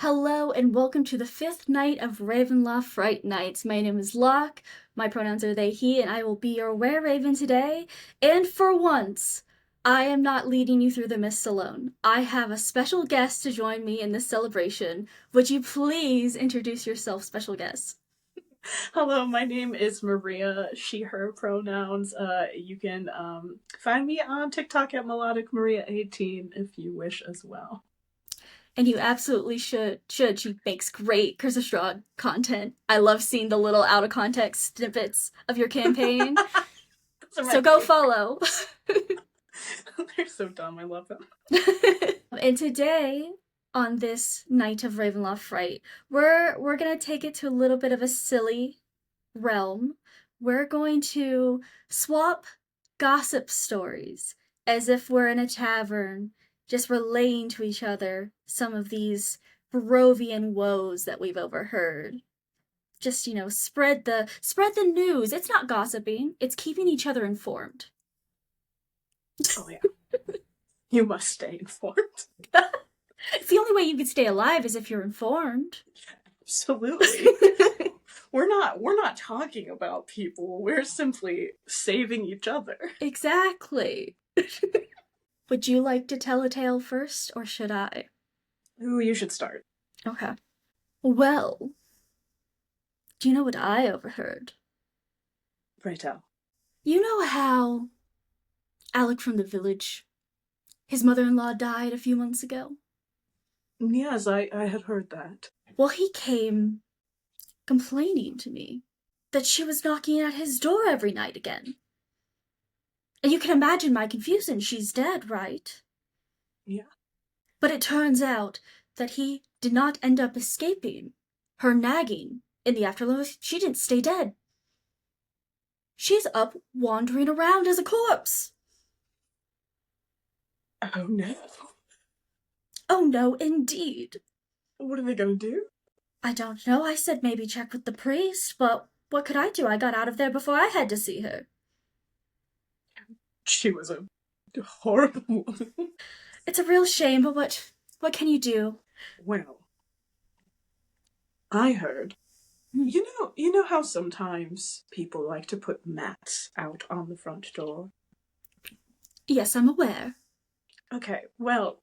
Hello and welcome to the fifth night of Ravenloft Fright Nights. My name is Locke, my pronouns are they, he, and I will be your wereraven today. And for once, I am not leading you through the mists alone. I have a special guest to join me in this celebration. Would you please introduce yourself, special guest? Hello, my name is Maria, she, her pronouns. You can find me on TikTok at Melodic Maria18 if you wish as well. And you absolutely should. She makes great Curse of Strahd content. I love seeing the little out of context snippets of your campaign. So go follow. They're so dumb. I love them. And today, on this night of Ravenloft Fright, we're gonna take it to a little bit of a silly realm. We're going to swap gossip stories as if we're in a tavern, just relaying to each other some of these Barovian woes that we've overheard. Just, spread the news. It's not gossiping, it's keeping each other informed. Oh yeah. You must stay informed. It's the only way you can stay alive is if you're informed. Absolutely. We're not talking about people. We're simply saving each other. Exactly. Would you like to tell a tale first, or should I? Ooh, you should start. Okay. Well, do you know what I overheard? Pray tell. You know how Alec from the village, his mother-in-law died a few months ago? Yes, I had heard that. Well, he came complaining to me that she was knocking at his door every night again. And you can imagine my confusion. She's dead, right? Yeah. But it turns out that he did not end up escaping her nagging in the afterlife. She didn't stay dead. She's up wandering around as a corpse. Oh no. Oh no, indeed. What are they gonna do? I don't know. I said maybe check with the priest, but what could I do? I got out of there before I had to see her. She was a horrible woman. It's a real shame, but what can you do? Well, I heard. You know how sometimes people like to put mats out on the front door? Yes, I'm aware. Okay, well,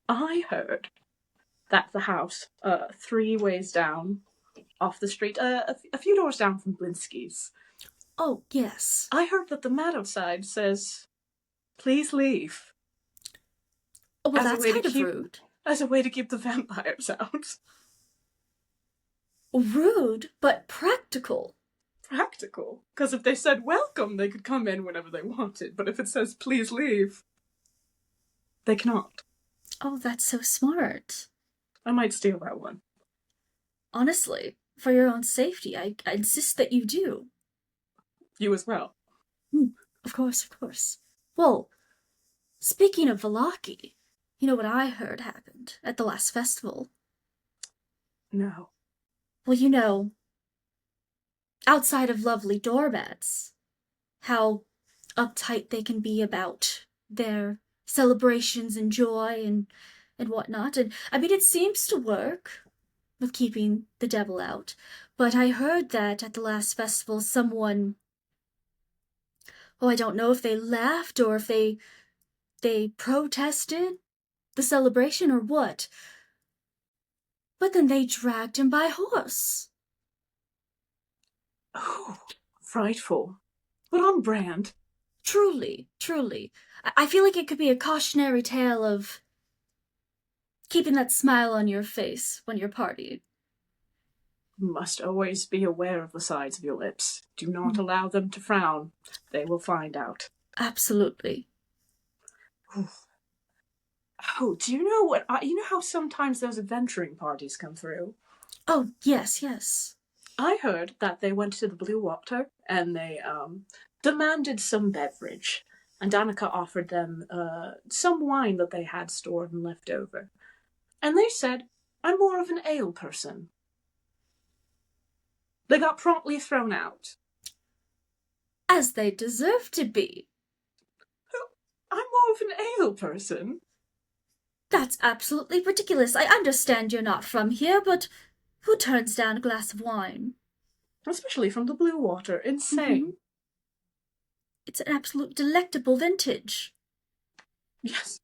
I heard that the house, 3 ways down off the street, a few doors down from Blinsky's. Oh, yes. I heard that the mat outside says, "Please leave." Oh, well, that's kind of rude. As a way to keep the vampires out. Rude, but practical. Practical. Because if they said welcome, they could come in whenever they wanted. But if it says please leave, they cannot. Oh, that's so smart. I might steal that one. Honestly, for your own safety, I insist that you do. You as well. Of course, of course. Well, speaking of Valaki, you know what I heard happened at the last festival? No. Well, outside of lovely doormats, how uptight they can be about their celebrations and joy and whatnot. And I mean, it seems to work with keeping the devil out. But I heard that at the last festival, someone, I don't know if they laughed or if they protested the celebration or what. But then they dragged him by horse. Oh, frightful. But on brand. Truly, truly. I feel like it could be a cautionary tale of keeping that smile on your face when you're partying. You must always be aware of the sides of your lips. Do not allow them to frown. They will find out. Absolutely. Oh, do you know what? You know how sometimes those adventuring parties come through? Oh, yes, yes. I heard that they went to the Blue Water and they demanded some beverage, and Danica offered them some wine that they had stored and left over. And they said, "I'm more of an ale person." They got promptly thrown out. As they deserve to be. I'm more of an ale person. That's absolutely ridiculous. I understand you're not from here, but who turns down a glass of wine? Especially from the blue water. Mm-hmm. Insane. It's an absolute delectable vintage. Yes.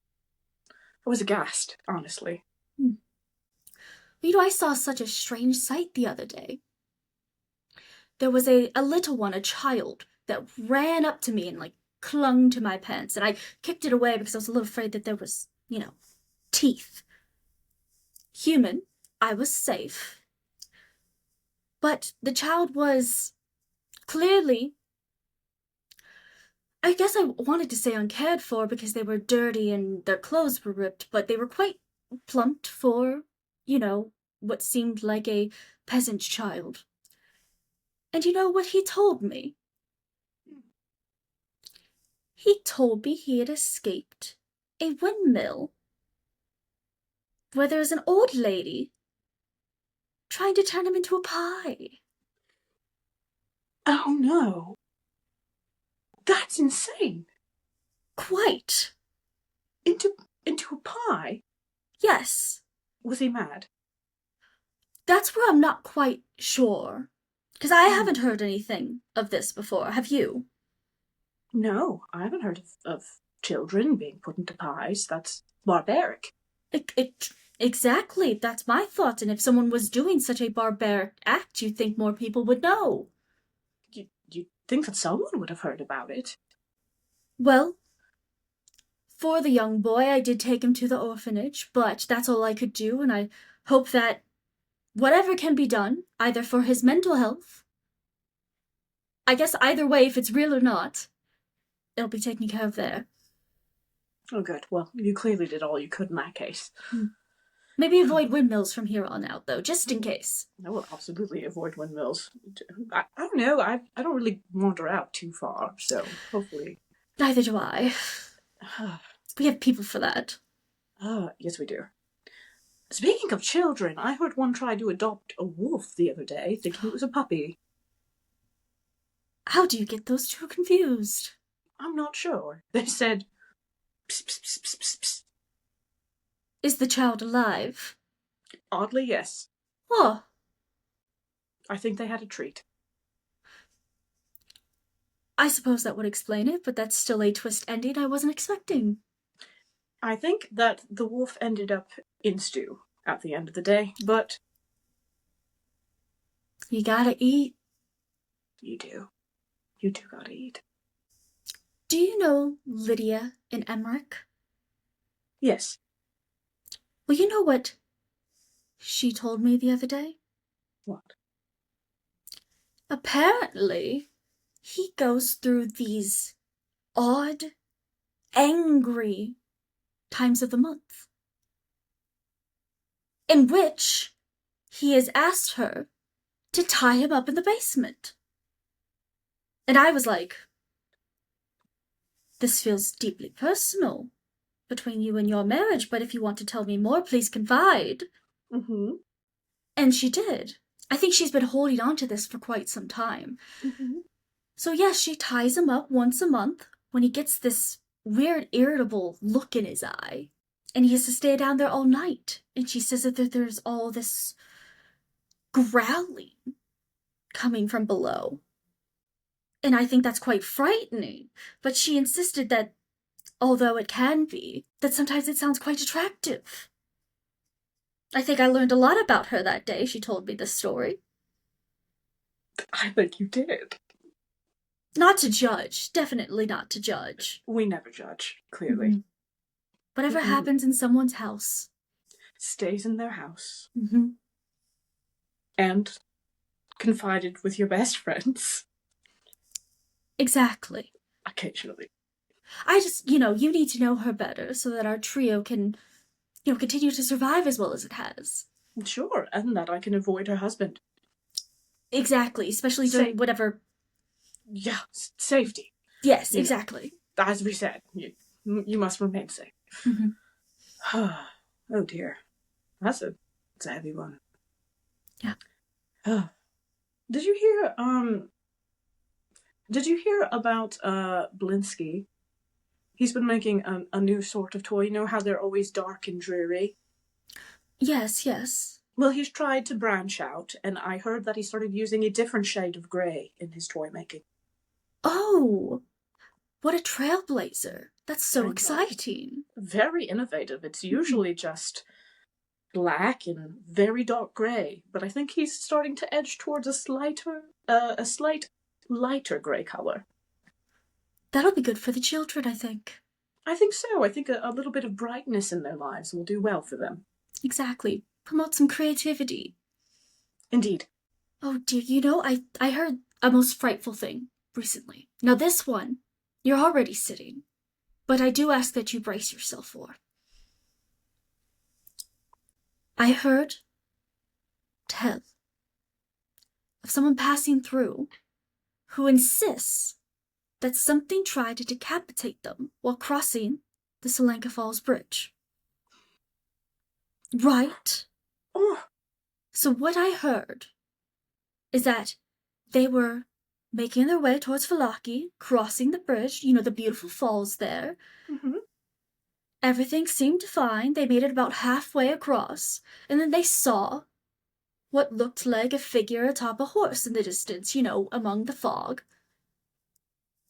I was aghast, honestly. Hmm. You know, I saw such a strange sight the other day. There was a little one, a child, that ran up to me and like clung to my pants, and I kicked it away because I was a little afraid that there was, teeth. Human, I was safe. But the child was clearly, I guess I wanted to say uncared for because they were dirty and their clothes were ripped, but they were quite plumped for, what seemed like a peasant child. And you know what he told me? He told me he had escaped a windmill where there was an old lady trying to turn him into a pie. Oh no. That's insane. Quite. Into into a pie? Yes. Was he mad? That's where I'm not quite sure. Because I Hmm. haven't heard anything of this before. Have you? No, I haven't heard of children being put into pies. That's barbaric. Exactly. That's my thought. And if someone was doing such a barbaric act, you'd think more people would know. You'd think that someone would have heard about it. Well, for the young boy, I did take him to the orphanage, but that's all I could do, and I hope that whatever can be done, either for his mental health, I guess either way, if it's real or not, it'll be taken care of there. Oh, good. Well, you clearly did all you could in that case. Maybe avoid windmills from here on out, though, just in case. I will absolutely avoid windmills. I don't know. I don't really wander out too far, so hopefully. Neither do I. We have people for that. Yes, we do. Speaking of children, I heard one try to adopt a wolf the other day, thinking it was a puppy. How do you get those two confused? I'm not sure. They said, psst, psst, psst, psst, psst, psst. Is the child alive? Oddly, yes. Oh, I think they had a treat. I suppose that would explain it, but that's still a twist ending I wasn't expecting. I think that the wolf ended up in stew at the end of the day, but You gotta eat. you do. You do gotta eat. Do you know Lydia in Emmerich? Yes. Well, you know what she told me the other day? What? Apparently, he goes through these odd, angry times of the month in which he has asked her to tie him up in the basement. And I was like, this feels deeply personal between you and your marriage, but if you want to tell me more, please confide. Mm-hmm. And she did. I think she's been holding on to this for quite some time. Mm-hmm. So, yes, she ties him up once a month when he gets this weird, irritable look in his eye. And he has to stay down there all night. And she says that there's all this growling coming from below. And I think that's quite frightening. But she insisted that, although it can be, that sometimes it sounds quite attractive. I think I learned a lot about her that day she told me this story. I think you did. Not to judge, definitely not to judge. We never judge, clearly. Mm-hmm. Whatever happens in someone's house stays in their house. Mm-hmm. And confided with your best friends. Exactly. Occasionally. I just, you need to know her better so that our trio can, continue to survive as well as it has. Sure, and that I can avoid her husband. Exactly, especially during whatever. Yeah, safety. Yes, exactly. As we said, you must remain safe. Mm-hmm. Oh dear. That's a heavy one. Yeah. Did you hear about Blinsky He's been making a new sort of toy. You know how they're always dark and dreary? Yes, yes. Well, he's tried to branch out, and I heard that he started using a different shade of grey in his toy making. Oh, what a trailblazer. That's so I know. exciting. Very innovative. It's Mhm. usually just black and very dark grey, but I think he's starting to edge towards a slight lighter grey color. That'll be good for the children, I think. I think so. I think a little bit of brightness in their lives will do well for them. Exactly. Promote some creativity. Indeed. Oh dear, I heard a most frightful thing recently. Now this one, you're already sitting, but I do ask that you brace yourself for. I heard tell of someone passing through who insists that something tried to decapitate them while crossing the Solanka Falls Bridge. Right? Oh, So what I heard is that they were making their way towards Valaki, crossing the bridge, the beautiful falls there. mm-hmm. Everything seemed fine. They made it about halfway across, and then they saw what looked like a figure atop a horse in the distance, among the fog.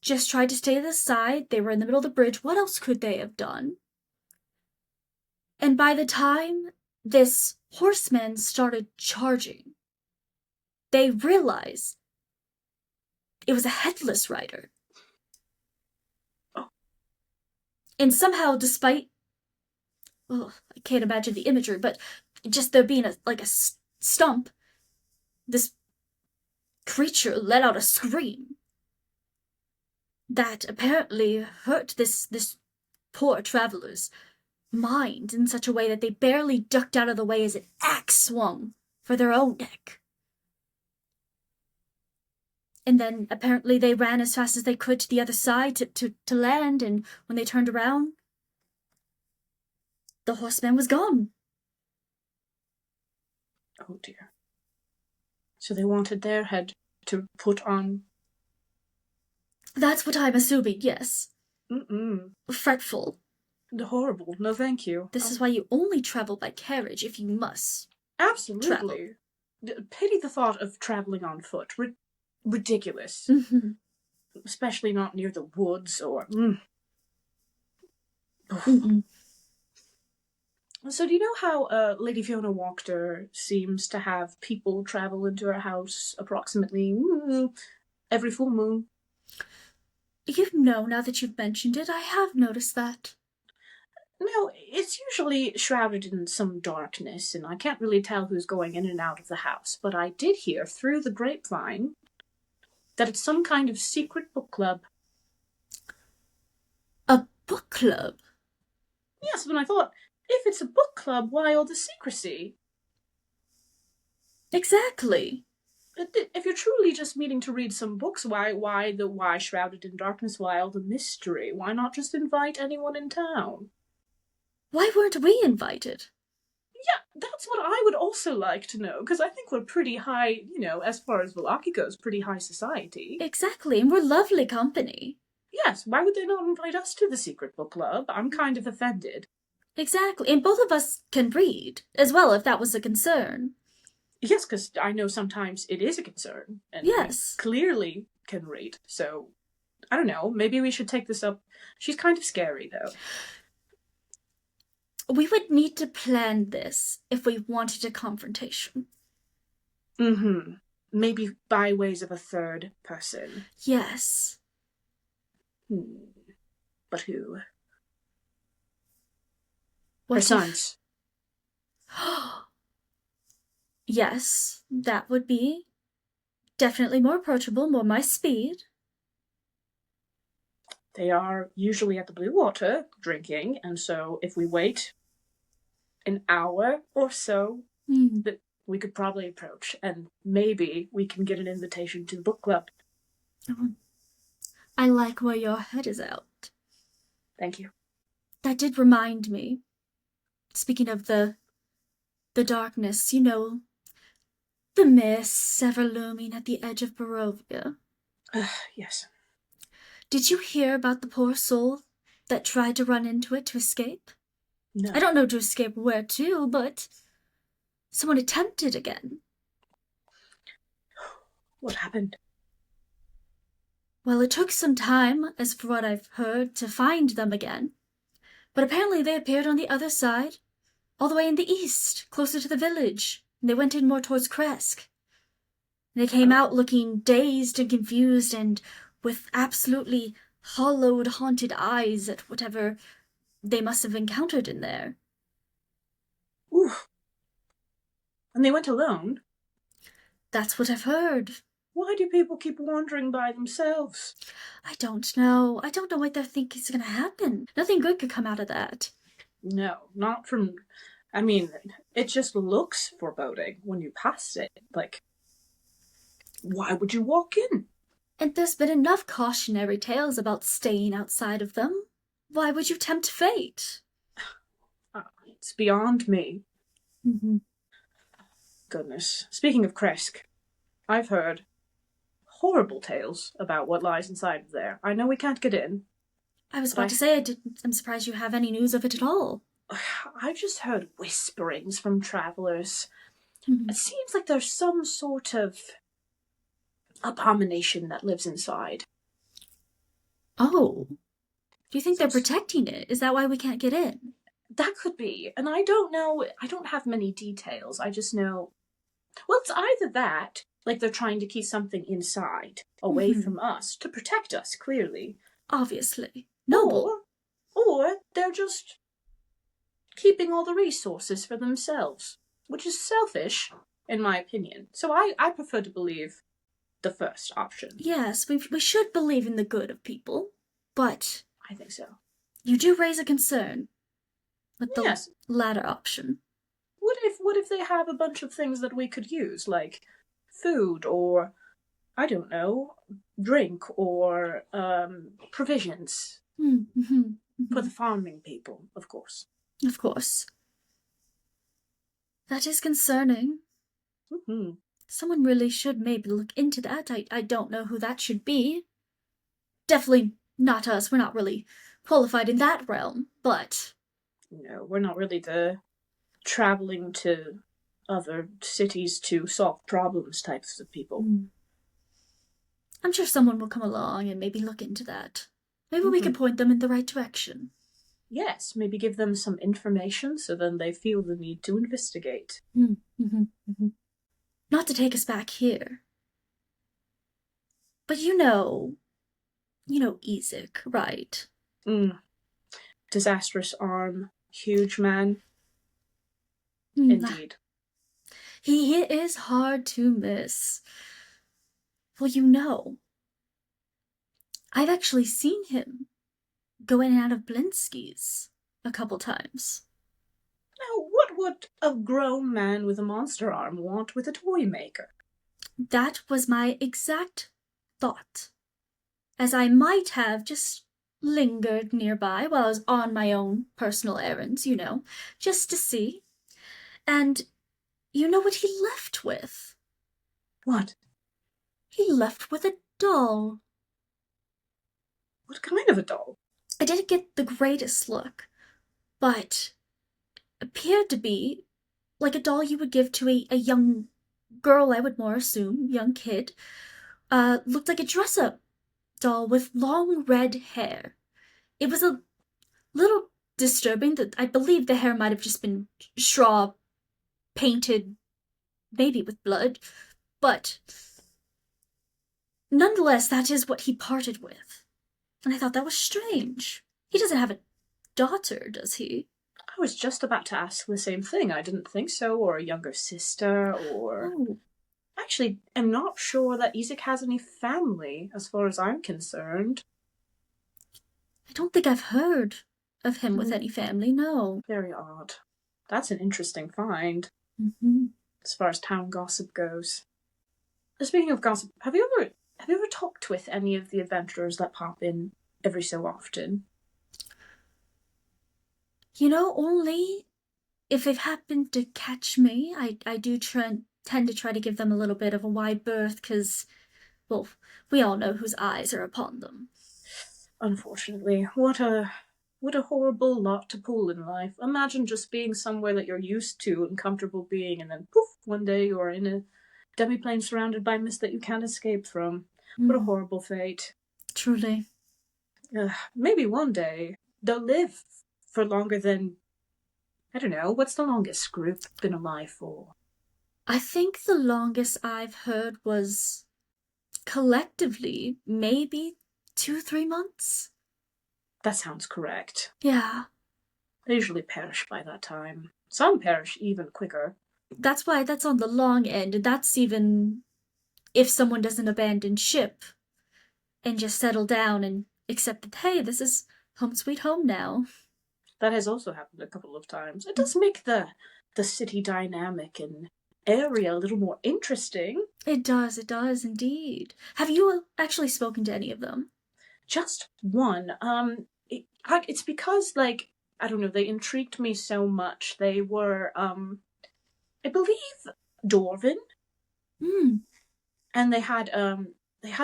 Just tried to stay to the side. They were in the middle of the bridge. What else could they have done? And by the time this horseman started charging, they realized it was a headless rider. Oh. And somehow, despite, I can't imagine the imagery, but just there being a stump, this creature let out a scream that apparently hurt this poor traveler's mind in such a way that they barely ducked out of the way as an axe swung for their own neck. And then apparently they ran as fast as they could to the other side to land, and when they turned around, the horseman was gone. Oh dear. So they wanted their head to put on. That's what I'm assuming, yes. Mm-mm. Fretful. Horrible. No, thank you. This is why you only travel by carriage if you must travel. Absolutely. Pity the thought of traveling on foot. Ridiculous. Mm-hmm. Especially not near the woods or. Mm-mm. So, do you know how Lady Fiona Wachter seems to have people travel into her house approximately every full moon? Now that you've mentioned it, I have noticed that. No, it's usually shrouded in some darkness, and I can't really tell who's going in and out of the house. But I did hear through the grapevine that it's some kind of secret book club. A book club? Yes, and I thought, if it's a book club, why all the secrecy? Exactly. If you're truly just meeting to read some books, why shrouded in darkness? Why all the mystery? Why not just invite anyone in town? Why weren't we invited? Yeah, that's what I would also like to know, because I think we're pretty high, as far as Velaki goes, pretty high society. Exactly, and we're lovely company. Yes, why would they not invite us to the secret book club? I'm kind of offended. Exactly, and both of us can read as well, if that was a concern. Yes, because I know sometimes it is a concern, and yes, we clearly can read. So, I don't know, maybe we should take this up. She's kind of scary, though. We would need to plan this if we wanted a confrontation. Mm-hmm. Maybe by ways of a third person. Yes. But who? What Her sons. Yes, that would be definitely more approachable, more my speed. They are usually at the Blue Water drinking, and so if we wait an hour or so, that we could probably approach, and maybe we can get an invitation to the book club. I like where your head is at. Thank you. That did remind me, speaking of the darkness, the mists ever looming at the edge of Barovia. Yes. Did you hear about the poor soul that tried to run into it to escape. I No. don't know to escape where to, but someone attempted again. What happened? Well, it took some time, as for what I've heard, to find them again. But apparently they appeared on the other side, all the way in the east, closer to the village. And they went in more towards Kresk. They came out Oh. looking dazed and confused and with absolutely hollowed, haunted eyes at whatever they must have encountered in there. Ooh. And they went alone? That's what I've heard. Why do people keep wandering by themselves? I don't know. I don't know what they think is going to happen. Nothing good could come out of that. No, not from. I mean, it just looks foreboding when you pass it. Like, why would you walk in? And there's been enough cautionary tales about staying outside of them. Why would you tempt fate? It's beyond me. Mm-hmm. Goodness. Speaking of Kresk, I've heard horrible tales about what lies inside of there. I know we can't get in. I was about to say, I'm surprised you have any news of it at all. I've just heard whisperings from travelers. Mm-hmm. It seems like there's some sort of abomination that lives inside. Oh. Do you think they're protecting it? Is that why we can't get in? That could be. And I don't know. I don't have many details. I just know. Well, it's either that, like they're trying to keep something inside, away Mm-hmm. from us, to protect us, clearly. Obviously. Noble. Or they're just keeping all the resources for themselves, which is selfish, in my opinion. So I prefer to believe the first option. Yes, we should believe in the good of people, but I think so. you do raise a concern with the Yes. latter option. What if they have a bunch of things that we could use, like food or I don't know, drink or provisions Mm-hmm. Mm-hmm. for the farming people, of course. Of course. That is concerning. Mm-hmm. Someone really should maybe look into that. I don't know who that should be. Definitely not us. We're not really qualified in that realm, but No, we're not really the traveling to other cities to solve problems types of people. I'm sure someone will come along and maybe look into that. Maybe we Mm-hmm. can point them in the right direction. Yes, maybe give them some information so then they feel the need to investigate. Mm-hmm. Mm-hmm. Not to take us back here, but you know Ezek, right? Disastrous arm, huge man. Mm, Indeed. he is hard to miss. Well, I've actually seen him go in and out of Blinsky's a couple times. Now, what would a grown man with a monster arm want with a toy maker? That was my exact thought, as I might have just lingered nearby while I was on my own personal errands, just to see. And you know what he left with? What? He left with a doll. What kind of a doll? I didn't get the greatest look, but appeared to be like a doll you would give to a young girl, I would more assume, young kid. Looked like a dress-up doll with long red hair. It was a little disturbing that I believe the hair might have just been straw painted, maybe with blood, but nonetheless, that is what he parted with. And I thought that was strange. He doesn't have a daughter, does he? I was just about to ask the same thing. I didn't think so, or a younger sister, or. Oh. Actually, I'm not sure that Ezek has any family, as far as I'm concerned. I don't think I've heard of him with any family, no. Very odd. That's an interesting find, Mm-hmm. as far as town gossip goes. Speaking of gossip, have you ever talked with any of the adventurers that pop in every so often? Only if they've happened to catch me. I do tend to try to give them a little bit of a wide berth, because, well, we all know whose eyes are upon them. Unfortunately, what a What a horrible lot to pull in life. Imagine just being somewhere that you're used to and comfortable being, and then poof, one day you're in a demiplane surrounded by mist that you can't escape from. What a Mm, horrible fate. truly. Maybe one day they'll live for longer than, I don't know, what's the longest group been alive for? I think the longest I've heard was collectively maybe 2, 3 months. That sounds correct. Yeah. They usually perish by that time. Some perish even quicker. That's why that's on the long end, and that's even if someone doesn't abandon ship and just settle down and accept that, hey, this is home sweet home now. That has also happened a couple of times. It does make the city dynamic and area a little more interesting. It does indeed. Have you actually spoken to any of them? Just one. It's because like I don't know. They intrigued me so much. They were I believe Dwarven, Hmm. and they had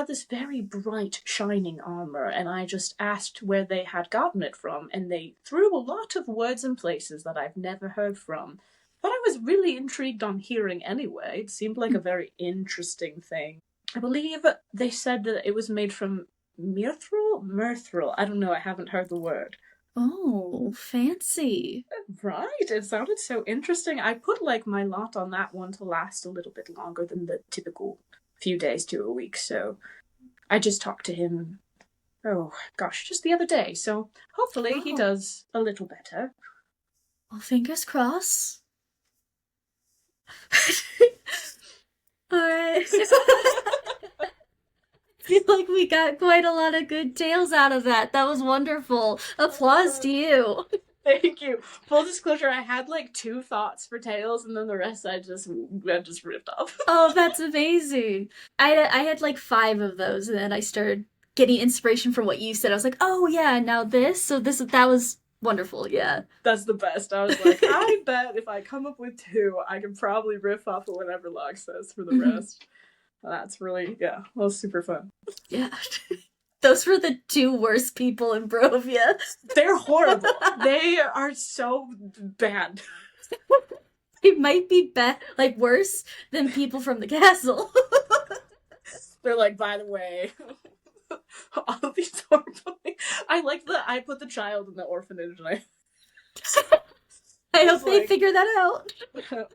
this very bright shining armor, and I just asked where they had gotten it from, and they threw a lot of words and places that I've never heard from. But I was really intrigued on hearing anyway. It seemed like a very interesting thing. I believe they said that it was made from mirthril. I don't know. I haven't heard the word. Oh, fancy. Right. It sounded so interesting. I put like my lot on that one to last a little bit longer than the typical few days to a week. So I just talked to him, oh gosh, just the other day. So hopefully he Oh, does a little better. well, fingers crossed. All right. Feel like we got quite a lot of good tales out of that. That was wonderful. Applause to you. Thank you. Full disclosure, I had like two thoughts for tales, and then the rest I just ripped off. Oh, that's amazing. I had like 5 of those, and then I started getting inspiration from what you said. I was like, oh yeah, now this. So this that was wonderful. Yeah. That's the best. I was like, I bet if I come up with two, I can probably riff off of whatever Locke says for the Mhm. rest. That's really, yeah, well, super fun. Yeah. Those were the 2 worst people in Barovia. They're horrible. They are so bad. It might be like worse than people from the castle. They're like, by the way, all of these horrible things. I like that I put the child in the orphanage and I was hope they like, figure that out.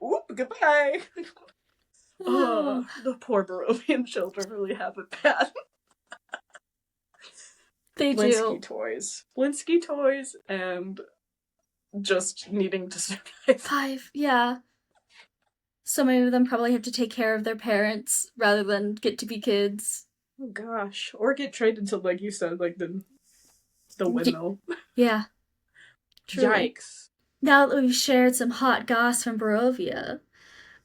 oop, goodbye. Oh, Oh, the poor Barovian children really have it bad. they Blinsky do. toys. Blinsky toys and just needing to survive. 5, yeah. So many of them probably have to take care of their parents rather than get to be kids. Oh gosh. Or get traded to, like you said, like the windmill. Yeah, truly. Yikes. Now that we've shared some hot goss from Barovia,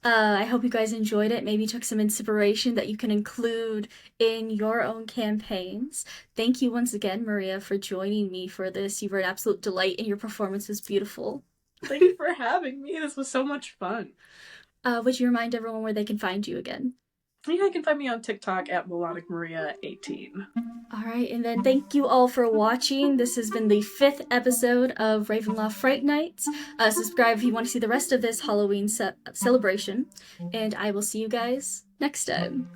I hope you guys enjoyed it. Maybe took some inspiration that you can include in your own campaigns. Thank you once again, Maria, for joining me for this. You were an absolute delight, and your performance was beautiful. Thank you for having me. This was so much fun. Would you remind everyone where they can find you again? Yeah, you can find me on TikTok at melodicmaria18. All right, and then thank you all for watching. This has been the 5th episode of Ravenloft Fright Nights. Subscribe if you want to see the rest of this Halloween celebration, and I will see you guys next time.